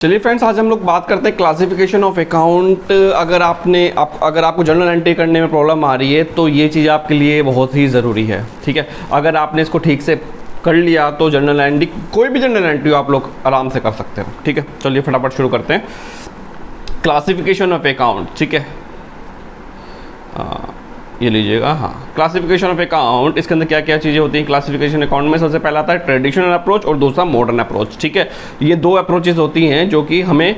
चलिए फ्रेंड्स, आज हम लोग बात करते हैं क्लासिफिकेशन ऑफ अकाउंट। अगर आपको जर्नल एंट्री करने में प्रॉब्लम आ रही है तो ये चीज़ आपके लिए बहुत ही ज़रूरी है। ठीक है, अगर आपने इसको ठीक से कर लिया तो जर्नल एंट्री, कोई भी जर्नल एंट्री आप लोग आराम से कर सकते हो। ठीक है, चलिए फटाफट शुरू करते हैं। क्लासिफिकेशन ऑफ अकाउंट, ठीक है, ये लीजिएगा। हाँ, क्लासिफिकेशन ऑफ अकाउंट, इसके अंदर क्या क्या चीज़ें होती हैं क्लासिफिकेशन अकाउंट में? सबसे पहला आता है ट्रेडिशनल अप्रोच और दूसरा मॉडर्न अप्रोच। ठीक है, ये दो अप्रोचेस होती हैं जो कि हमें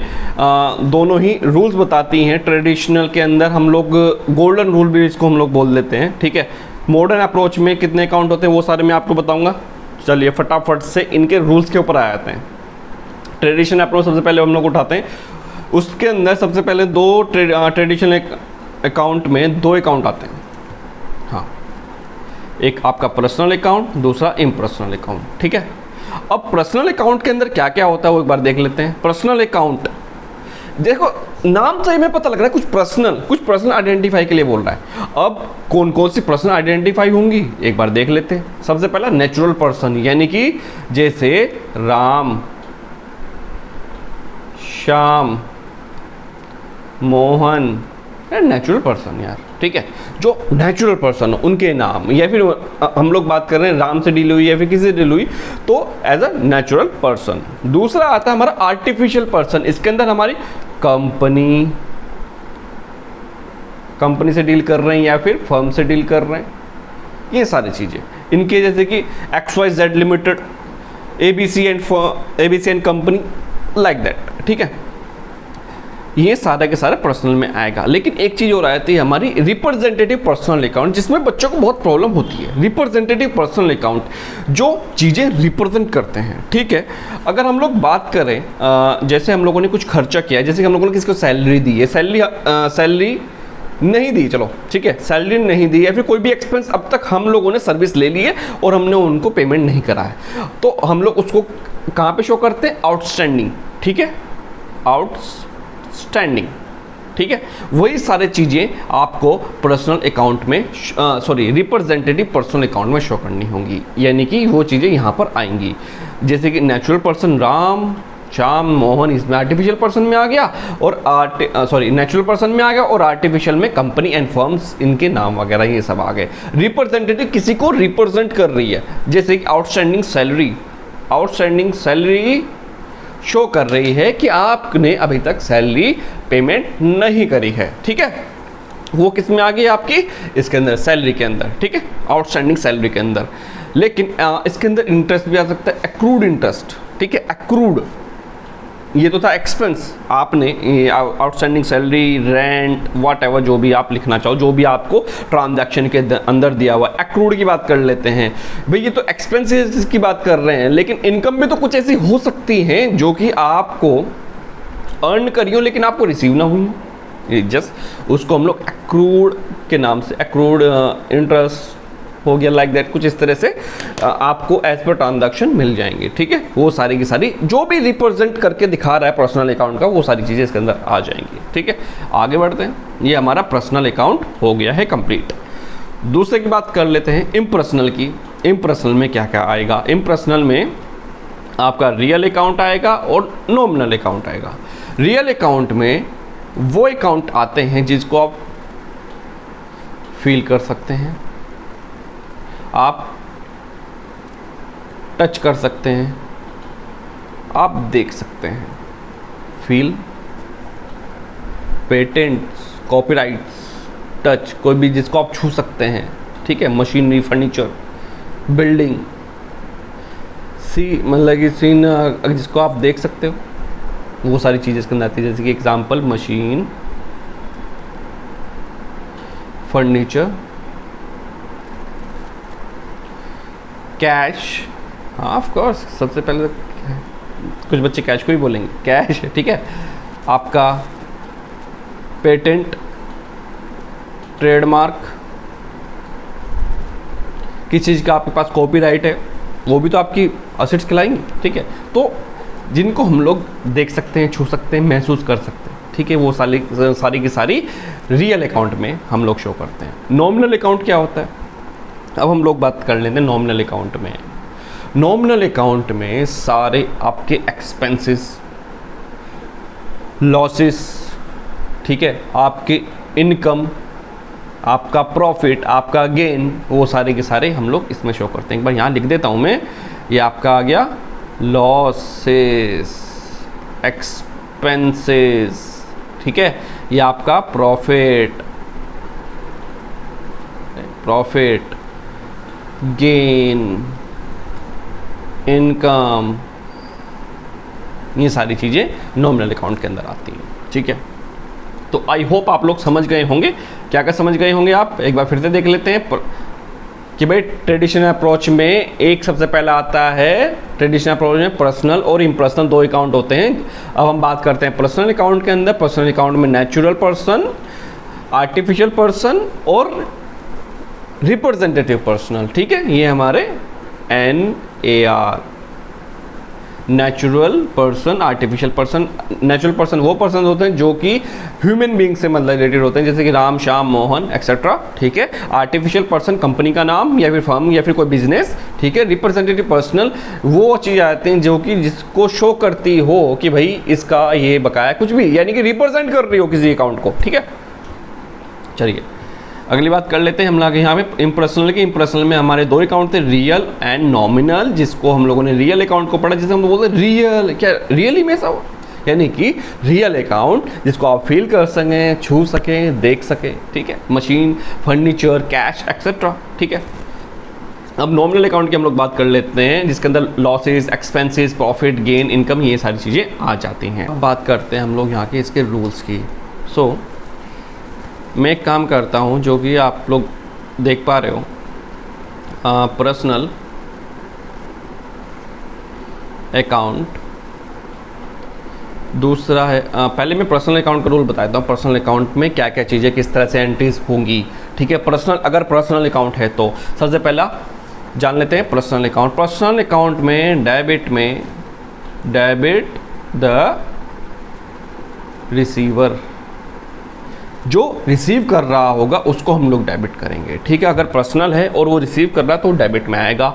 दोनों ही रूल्स बताती हैं। ट्रेडिशनल के अंदर हम लोग गोल्डन रूल भी इसको हम लोग बोल देते हैं। ठीक है, मॉडर्न अप्रोच में कितने अकाउंट होते हैं वो सारे मैं आपको बताऊँगा। चलिए फटाफट से इनके रूल्स के ऊपर आ जाते हैं। ट्रेडिशनल अप्रोच सबसे पहले हम लोग उठाते हैं। उसके अंदर सबसे पहले दो ट्रेडिशनल अकाउंट में दो अकाउंट आते हैं। हाँ, एक आपका पर्सनल अकाउंट, दूसरा इम्पर्सनल अकाउंट। ठीक है, अब पर्सनल अकाउंट के अंदर क्या क्या होता है वो एक बार देख लेते हैं। पर्सनल अकाउंट, देखो नाम से ही हमें पता लग रहा है कुछ पर्सनल आइडेंटिफाई के लिए बोल रहा है। अब कौन कौन सी पर्सनल आइडेंटिफाई होंगी एक बार देख लेते हैं। सबसे पहला नेचुरल पर्सन, यानी कि जैसे राम, श्याम, मोहन, नेचुरल पर्सन यार। ठीक है, जो नेचुरल पर्सन उनके नाम, या फिर हम लोग बात कर रहे हैं राम से डील हुई या फिर किसी से डील हुई तो एज अ नेचुरल पर्सन। दूसरा आता है हमारा आर्टिफिशियल पर्सन। इसके अंदर हमारी कंपनी से डील कर रहे हैं या फिर फर्म से डील कर रहे हैं, ये सारी चीज़ें इनके, जैसे कि XYZ limited, ABC and company, like that. ठीक है, ये सारे के सारे पर्सनल में आएगा। लेकिन एक चीज़ और आती है हमारी रिप्रेजेंटेटिव पर्सनल अकाउंट, जिसमें बच्चों को बहुत प्रॉब्लम होती है। रिप्रेजेंटेटिव पर्सनल अकाउंट जो चीज़ें रिप्रेजेंट करते हैं। ठीक है, अगर हम लोग बात करें जैसे हम लोगों ने कुछ खर्चा किया है, जैसे कि हम लोगों ने किसी को सैलरी दी है, सैलरी नहीं दी, चलो ठीक है, सैलरी नहीं दी, या फिर कोई भी एक्सपेंस अब तक हम लोगों ने सर्विस ले ली है और हमने उनको पेमेंट नहीं करा है, तो हम लोग उसको कहाँ पे शो करते हैं? आउटस्टैंडिंग। ठीक है, आउटस्टैंडिंग। ठीक है, वही सारे चीज़ें आपको पर्सनल अकाउंट में रिप्रेजेंटेटिव पर्सनल अकाउंट में शो करनी होंगी, यानी कि वो चीज़ें यहाँ पर आएंगी। जैसे कि नेचुरल पर्सन राम, श्याम, मोहन, इसमें आर्टिफिशियल पर्सन में आ गया, और नेचुरल पर्सन में आ गया, और आर्टिफिशियल में कंपनी एंड फर्म्स, इनके नाम वगैरह ये सब आ गए। रिप्रेजेंटेटिव किसी को रिप्रेजेंट कर रही है, जैसे कि आउटस्टैंडिंग सैलरी शो कर रही है कि आपने अभी तक सैलरी पेमेंट नहीं करी है। ठीक है, वो किस में आ गई आपकी? इसके अंदर सैलरी के अंदर। ठीक है, आउटस्टैंडिंग सैलरी के अंदर। लेकिन इसके अंदर इंटरेस्ट भी आ सकता है, एक्रूड इंटरेस्ट। ठीक है, एक्रूड, ये तो था एक्सपेंस, आपने outstanding salary, rent, what ever, जो भी आप लिखना चाहो, जो भी आपको ट्रांजैक्शन के अंदर दिया हुआ। एक्रूड की बात कर लेते हैं भाई, ये तो एक्सपेंसेस की बात कर रहे हैं, लेकिन इनकम भी तो कुछ ऐसी हो सकती हैं जो कि आपको अर्न करी हो लेकिन आपको रिसीव ना हुई, जस्ट उसको हम लोग एक्रूड के नाम से, एक्रूड इंटरेस्ट हो गया, लाइक दैट, कुछ इस तरह से आपको एज पर ट्रांजैक्शन मिल जाएंगे। ठीक है, वो सारी की सारी जो भी रिप्रेजेंट करके दिखा रहा है पर्सनल अकाउंट का, वो सारी चीज़ें इसके अंदर आ जाएंगी। ठीक है, आगे बढ़ते हैं। ये हमारा पर्सनल अकाउंट हो गया है कंप्लीट। दूसरे की बात कर लेते हैं इम्पर्सनल की। इम्पर्सनल में क्या क्या आएगा? इम्पर्सनल में आपका रियल अकाउंट आएगा और नॉमिनल अकाउंट आएगा। रियल अकाउंट में वो अकाउंट आते हैं जिसको आप फील कर सकते हैं, आप टच कर सकते हैं, आप देख सकते हैं। फील, पेटेंट्स, कॉपीराइट्स, टच, कोई भी जिसको आप छू सकते हैं। ठीक है, मशीनरी, फर्नीचर, बिल्डिंग, मतलब कि सीन जिसको आप देख सकते हो, वो सारी चीज़ें इसके अंदर आती है। जैसे कि एग्जांपल, मशीन, फर्नीचर, कैश। हाँ ऑफ कोर्स, सबसे पहले कुछ बच्चे कैश को ही बोलेंगे, कैश। ठीक है, आपका पेटेंट, ट्रेडमार्क, किस चीज़ का आपके पास कॉपीराइट है, वो भी तो आपकी असेट्स कहलाएंगी। ठीक है, तो जिनको हम लोग देख सकते हैं, छू सकते हैं, महसूस कर सकते हैं। ठीक है, वो सारी की सारी रियल अकाउंट में हम लोग शो करते हैं। नॉमिनल अकाउंट क्या होता है? अब हम लोग बात कर लेते हैं नॉमिनल अकाउंट में। नॉमिनल अकाउंट में सारे आपके एक्सपेंसेस लॉसेस, ठीक है, आपकी इनकम, आपका प्रॉफिट, आपका गेन, वो सारे के सारे हम लोग इसमें शो करते हैं। एक बार यहाँ लिख देता हूँ मैं, ये आपका आ गया लॉसेस, एक्सपेंसेस, ठीक है, ये आपका प्रॉफिट, गेन, इनकम, ये सारी चीज़ें नॉमिनल अकाउंट के अंदर आती हैं, ठीक है। तो आई होप आप लोग समझ गए होंगे। क्या क्या समझ गए होंगे आप, एक बार फिर से देख लेते हैं कि भाई ट्रेडिशनल अप्रोच में एक सबसे पहला आता है, ट्रेडिशनल अप्रोच में पर्सनल और इम्पर्सनल दो अकाउंट होते हैं। अब हम बात करते हैं पर्सनल अकाउंट के अंदर। पर्सनल अकाउंट में नेचुरल पर्सन, आर्टिफिशियल पर्सन और रिप्रेजेंटेटिव पर्सनल, ठीक है, ये हमारे NAR, natural person, artificial person. Natural person वो पर्सन होते हैं जो कि ह्यूमन बीइंग से मतलब रिलेटेड होते हैं, जैसे कि राम, श्याम, मोहन एक्सेट्रा, ठीक है। आर्टिफिशियल पर्सन कंपनी का नाम या फिर फर्म या फिर कोई बिजनेस, ठीक है। रिप्रेजेंटेटिव पर्सनल वो चीज़ आते हैं जो कि जिसको शो करती हो कि भाई इसका ये बकाया कुछ भी, यानी कि रिप्रेजेंट कर रही हो किसी अकाउंट को, ठीक है। चलिए अगली बात कर लेते हैं हम लोग यहाँ पे इम्पर्सनल की। इम्पर्सनल में हमारे दो अकाउंट थे, रियल एंड नॉमिनल, जिसको हम लोगों ने रियल अकाउंट को पढ़ा, जिसे हम बोलते हैं रियल, क्या रियली में सब, यानी कि रियल अकाउंट जिसको आप फील कर सकें, छू सकें, देख सकें, ठीक है, मशीन, फर्नीचर, कैश एक्सेट्रा, ठीक है। अब नॉमिनल अकाउंट की हम लोग बात कर लेते हैं, जिसके अंदर losses, expenses, profit, gain, income, ये सारी चीज़ें आ जाती हैं। अब बात करते हैं हम लोग यहाँ के इसके रूल्स की। मैं एक काम करता हूँ जो कि आप लोग देख पा रहे हो, पर्सनल अकाउंट, दूसरा है पहले मैं पर्सनल अकाउंट का रूल बताता हूँ। पर्सनल अकाउंट में क्या क्या चीज़ें किस तरह से एंट्रीज होंगी, ठीक है। अगर पर्सनल अकाउंट है तो सबसे पहला जान लेते हैं पर्सनल अकाउंट। पर्सनल अकाउंट में डेबिट द रिसीवर, जो रिसीव कर रहा होगा उसको हम लोग डेबिट करेंगे, ठीक है। अगर पर्सनल है और वो रिसीव कर रहा है तो डेबिट में आएगा।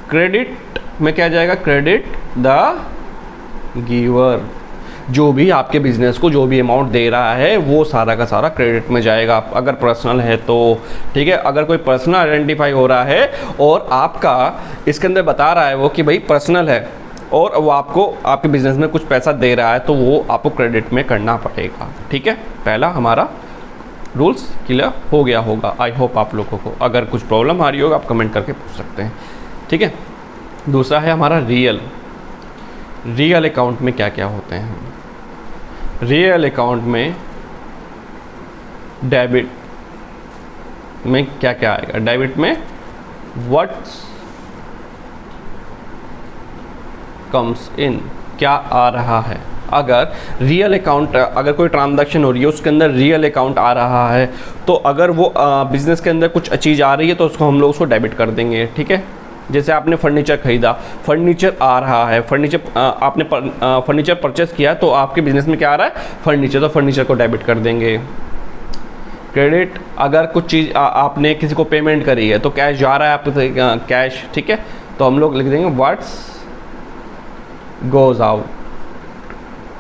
क्रेडिट में क्या जाएगा, क्रेडिट द गिवर, जो भी आपके बिजनेस को जो भी अमाउंट दे रहा है वो सारा का सारा क्रेडिट में जाएगा, अगर पर्सनल है तो, ठीक है। अगर कोई पर्सनल आइडेंटिफाई हो रहा है और आपका इसके अंदर बता रहा है वो कि भाई पर्सनल है और वो आपको आपके बिजनेस में कुछ पैसा दे रहा है तो वो आपको क्रेडिट में करना पड़ेगा, ठीक है। पहला हमारा रूल्स क्लियर हो गया होगा, आई होप आप लोगों को। अगर कुछ प्रॉब्लम आ रही होगा आप कमेंट करके पूछ सकते हैं, ठीक है। दूसरा है हमारा रियल अकाउंट में क्या क्या होते हैं। रियल अकाउंट में डेबिट में क्या क्या आएगा, डेबिट में व्हाट्स कम्स इन, क्या आ रहा है। अगर रियल अकाउंट, अगर कोई ट्रांजैक्शन हो रही है उसके अंदर रियल अकाउंट आ रहा है तो अगर वो बिजनेस के अंदर कुछ चीज़ आ रही है तो उसको हम लोग उसको डेबिट कर देंगे, ठीक है। जैसे आपने फर्नीचर खरीदा, फर्नीचर आ रहा है, आपने फर्नीचर परचेस किया तो आपके बिजनेस में क्या आ रहा है, फर्नीचर, तो फर्नीचर को डेबिट कर देंगे। क्रेडिट, अगर कुछ चीज़ आपने किसी को पेमेंट करी है तो कैश जा रहा है आपके कैश, ठीक है, तो हम लोग लिख देंगे व्हाट्स गोज आउट,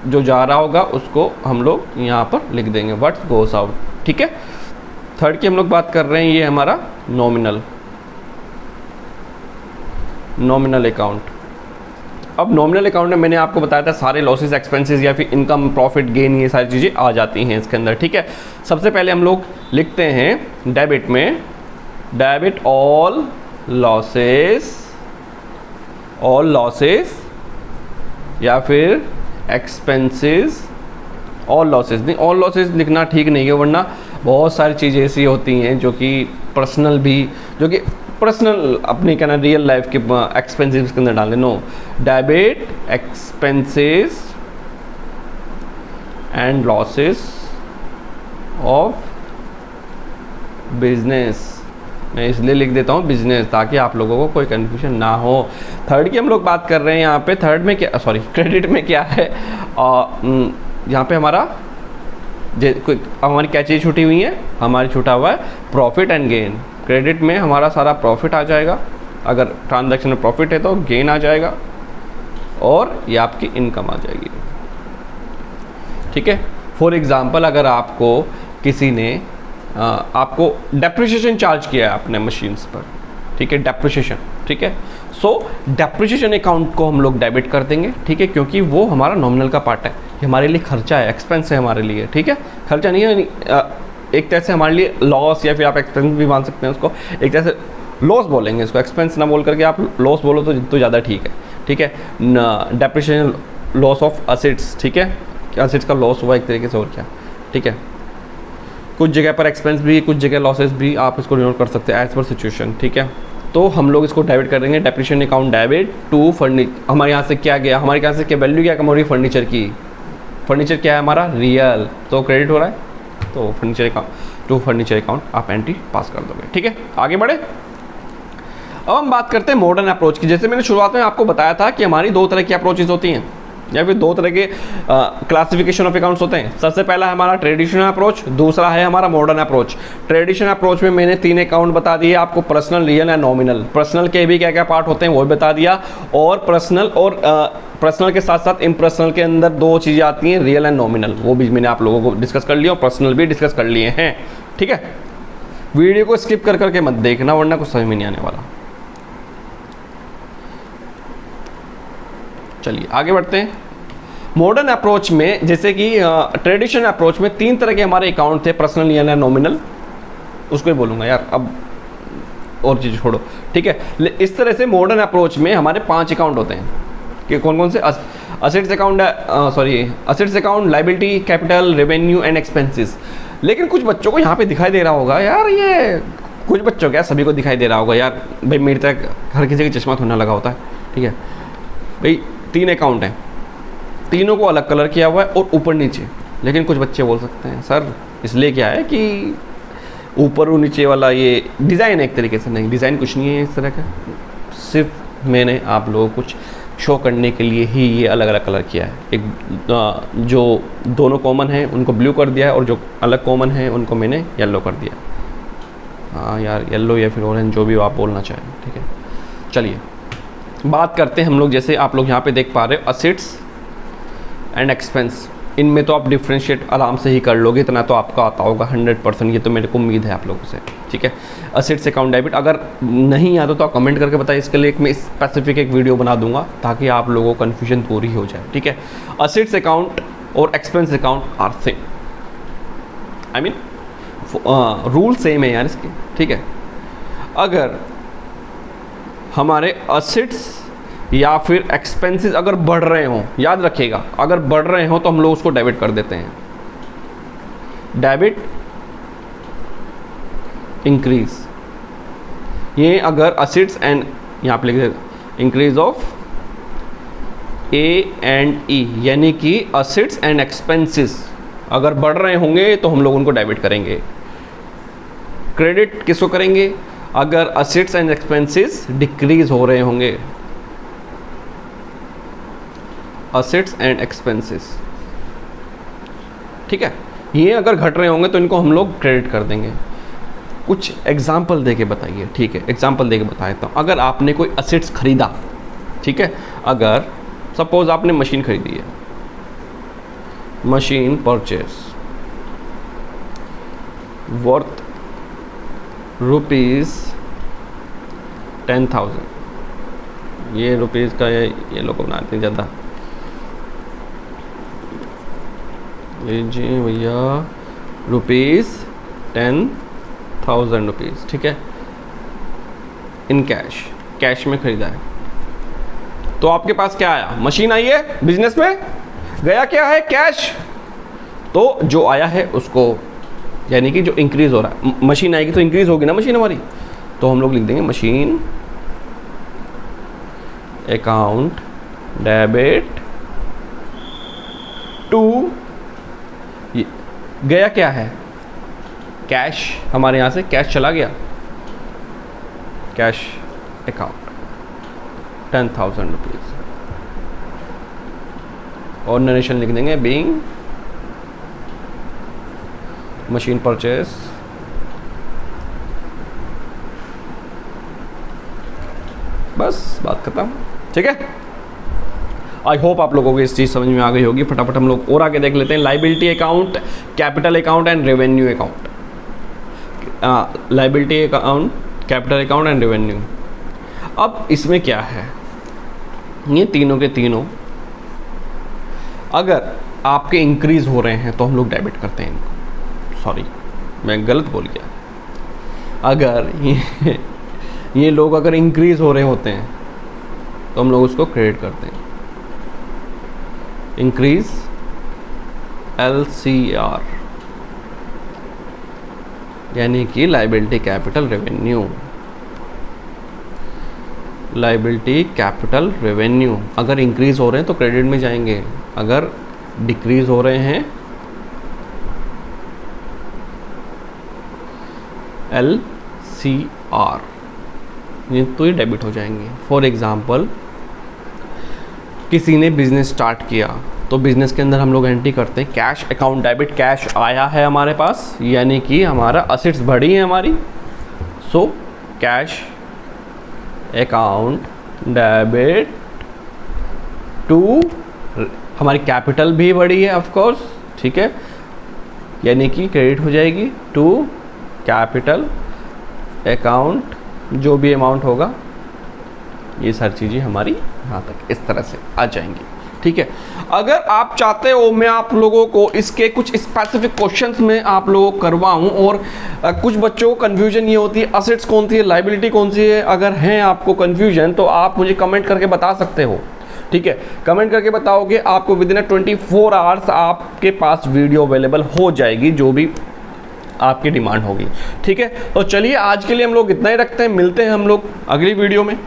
जो जा रहा होगा उसको हम लोग यहाँ पर लिख देंगे व्हाट्स गोज आउट, ठीक है। थर्ड की हम लोग बात कर रहे हैं, ये हमारा नॉमिनल अकाउंट। अब नॉमिनल अकाउंट में मैंने आपको बताया था सारे लॉसेस, एक्सपेंसेस या फिर इनकम, प्रॉफिट, गेन, ये सारी चीज़ें आ जाती हैं इसके अंदर, ठीक है। सबसे पहले हम लोग लिखते हैं डेबिट में, डेबिट ऑल लॉसेस या फिर एक्सपेंसेस, ऑल लॉसेस नहीं, ऑल लॉसेस लिखना ठीक नहीं है, वरना बहुत सारी चीज़ें ऐसी होती हैं जो कि पर्सनल अपने क्या ना रियल लाइफ के एक्सपेंसेस के अंदर डालें। No, debit expenses and losses of business, मैं इसलिए लिख देता हूँ बिजनेस ताकि आप लोगों को कोई कन्फ्यूजन ना हो। थर्ड की हम लोग बात कर रहे हैं यहाँ पे, थर्ड में क्या, सॉरी क्रेडिट में क्या है, यहाँ पे हमारा हमारी क्या चीज़ छूटी हुई है, हमारी छूटा हुआ है प्रॉफिट एंड गेन। क्रेडिट में हमारा सारा प्रॉफिट आ जाएगा, अगर ट्रांजैक्शन में प्रॉफिट है तो गेन आ जाएगा और ये आपकी इनकम आ जाएगी, ठीक है। फॉर एग्जांपल अगर आपको किसी ने आपको डेप्रिसिएशन चार्ज किया है अपने मशीन्स पर, ठीक है, डेप्रिसिएशन, ठीक है, सो डेप्रिसिएशन अकाउंट को हम लोग डेबिट कर देंगे, ठीक है, क्योंकि वो हमारा नॉमिनल का पार्ट है, ये हमारे लिए खर्चा है, एक्सपेंस है हमारे लिए, ठीक है, खर्चा नहीं है, एक तरह से हमारे लिए लॉस या फिर आप एक्सपेंस भी मान सकते हैं उसको, एक तरह से लॉस बोलेंगे इसको, एक्सपेंस ना बोल करके आप लॉस बोलो तो ज़्यादा ठीक है, ठीक है। डेप्रिसिएशन लॉस ऑफ असेट्स, ठीक है, असेट्स का लॉस हुआ एक तरीके से और क्या, ठीक है। कुछ जगह पर एक्सपेंस भी, कुछ जगह लॉसेस भी आप इसको डिनोट कर सकते हैं एज पर सिचुएशन, ठीक है। तो हम लोग इसको डेबिट कर देंगे, डेप्रिसिएशन अकाउंट डेबिट टू हमारे यहाँ से क्या गया, हमारे यहाँ से क्या वैल्यू क्या कम हो रही है फर्नीचर की, फर्नीचर क्या है हमारा रियल, तो क्रेडिट हो रहा है, तो furniture account to furniture account आप एंट्री पास कर दोगे, ठीक है। आगे बढ़े, अब हम बात करते हैं मॉडर्न अप्रोच की। जैसे मैंने शुरुआत में आपको बताया था कि हमारी दो तरह की अप्रोचेज होती हैं या फिर दो तरह के क्लासिफिकेशन ऑफ अकाउंट्स होते हैं। सबसे पहला है हमारा ट्रेडिशनल अप्रोच, दूसरा है हमारा मॉडर्न अप्रोच। ट्रेडिशनल अप्रोच में मैंने 3 अकाउंट बता दिए आपको, personal, real and nominal. Personal के भी क्या क्या पार्ट होते हैं वो भी बता दिया, और पर्सनल के साथ साथ इम्पर्सनल के अंदर 2 चीज़ें आती हैं, रियल एंड नॉमिनल, वो भी मैंने आप लोगों को डिस्कस कर लिया और पर्सनल भी डिस्कस कर लिए हैं, ठीक है। वीडियो को स्किप कर करके मत देखना वरना कुछ समझ में नहीं आने वाला। चलिए आगे बढ़ते हैं। मॉडर्न अप्रोच में जैसे कि ट्रेडिशनल अप्रोच में 3 तरह के हमारे अकाउंट थे, पर्सनल, रियल एंड नॉमिनल, उसको ही बोलूँगा यार, अब और चीज़ छोड़ो, ठीक है। इस तरह से मॉडर्न अप्रोच में हमारे 5 अकाउंट होते हैं कि कौन कौन से, assets account, assets account, liability, capital, revenue and expenses. लेकिन कुछ बच्चों को यहाँ पे दिखाई दे रहा होगा यार, ये कुछ बच्चों क्या सभी को दिखाई दे रहा होगा यार, भाई मेरे तक हर किसी का चश्मा थोड़ा लगा होता है, ठीक है भाई। 3 अकाउंट हैं, तीनों को अलग कलर किया हुआ है और ऊपर नीचे। लेकिन कुछ बच्चे बोल सकते हैं सर इसलिए क्या है कि ऊपर और नीचे वाला ये डिज़ाइन है एक तरीके से। नहीं, डिज़ाइन कुछ नहीं है इस तरह का, सिर्फ मैंने आप लोगों को कुछ शो करने के लिए ही ये अलग अलग कलर किया है। एक जो दोनों कॉमन हैं उनको ब्लू कर दिया है और जो अलग कॉमन हैं उनको मैंने येलो कर दिया। हाँ यार, येलो या फिर ऑरेंज, जो भी आप बोलना चाहें, ठीक है। चलिए बात करते हैं हम लोग, जैसे आप लोग यहाँ पे देख पा रहे हो असेट्स एंड एक्सपेंस। इनमें तो आप डिफ्रेंशिएट आराम से ही कर लोगे, इतना तो आपका आता होगा 100%, ये तो मेरे को उम्मीद है आप लोगों से, ठीक है। असेट्स अकाउंट डेबिट अगर नहीं आता तो आप कमेंट करके बताइए, इसके लिए मैं स्पेसिफिक एक वीडियो बना दूंगा ताकि आप लोगों को कन्फ्यूजन पूरी हो जाए, ठीक है। असेट्स अकाउंट और expense account are same, I mean rule same है यार इसके, ठीक है। अगर हमारे असेट्स या फिर एक्सपेंसेस अगर बढ़ रहे हों, याद रखिएगा अगर बढ़ रहे हों तो हम लोग उसको डेबिट कर देते हैं, डेबिट इंक्रीज। ये अगर असेट्स एंड यहाँ पे लिख इंक्रीज ऑफ ए एंड ई, यानी कि असेट्स एंड एक्सपेंसेस अगर बढ़ रहे होंगे तो हम लोग उनको डेबिट करेंगे। क्रेडिट किसको करेंगे? अगर असेट्स एंड एक्सपेंसेस डिक्रीज हो रहे होंगे, असेट्स एंड एक्सपेंसेस, ठीक है। ये अगर घट रहे होंगे तो इनको हम लोग क्रेडिट कर देंगे। कुछ एग्जाम्पल देके बताइए, ठीक है, एग्जाम्पल देके बता देता हूँ। अगर आपने कोई असेट्स खरीदा, ठीक है, अगर सपोज आपने मशीन खरीदी है, मशीन परचेस वर्थ ₹10,000, ये रुपीज़ का ये लोग बनाते हैं ज़्यादा, लीजिए भैया ₹10,000, ठीक है, इन कैश, कैश में खरीदा है। तो आपके पास क्या आया? मशीन आई है, बिजनेस में गया क्या है? कैश। तो जो आया है उसको, यानी कि जो इंक्रीज हो रहा है, मशीन आएगी तो इंक्रीज होगी ना मशीन हमारी, तो हम लोग लिख देंगे मशीन अकाउंट डेबिट टू, गया क्या है? कैश। हमारे यहाँ से कैश चला गया, कैश अकाउंट ₹10,000 और नरेशन लिख देंगे बीइंग मशीन परचेस बस, बात खत्म, ठीक है। आई होप आप लोगों को इस चीज़ समझ में आ गई होगी। फटाफट हम लोग और आगे देख लेते हैं। Liability account, capital account and revenue account. Liability account, capital account and revenue. अब इसमें क्या है, ये तीनों के तीनों अगर आपके इंक्रीज हो रहे हैं तो हम लोग डेबिट करते हैं इनको। सॉरी, मैं गलत बोल गया। अगर ये लोग अगर इंक्रीज हो रहे होते हैं तो हम लोग उसको क्रेडिट करते हैं। इंक्रीज LCR, यानी कि liability capital revenue. Liability capital revenue अगर इंक्रीज हो रहे हैं तो क्रेडिट में जाएंगे, अगर डिक्रीज हो रहे हैं LCR, ये तो ये डेबिट हो जाएंगे। फॉर एग्जाम्पल, किसी ने बिजनेस स्टार्ट किया तो बिजनेस के अंदर हम लोग एंट्री करते हैं कैश अकाउंट डेबिट। कैश आया है हमारे पास, यानी कि हमारा असेट्स बढ़ी है हमारी, so cash account debit to, हमारी कैपिटल भी बढ़ी है ऑफ कोर्स, ठीक है, यानी कि क्रेडिट हो जाएगी टू कैपिटल अकाउंट, जो भी अमाउंट होगा ये सारी चीज़ें हमारी यहाँ तक इस तरह से आ जाएंगी, ठीक है। अगर आप चाहते हो मैं आप लोगों को इसके कुछ स्पेसिफिक क्वेश्चंस में आप लोगों को करवाऊँ, और कुछ बच्चों को कन्फ्यूजन ये होती है असेट्स कौन सी है, लाइबिलिटी कौन सी है, अगर हैं आपको कन्फ्यूजन तो आप मुझे कमेंट करके बता सकते हो, ठीक है। कमेंट करके बताओगे, आपको विदिन 24 आवर्स आपके पास वीडियो अवेलेबल हो जाएगी, जो भी आपकी डिमांड होगी, ठीक है। तो चलिए आज के लिए हम लोग इतना ही रखते हैं, मिलते हैं हम लोग अगली वीडियो में।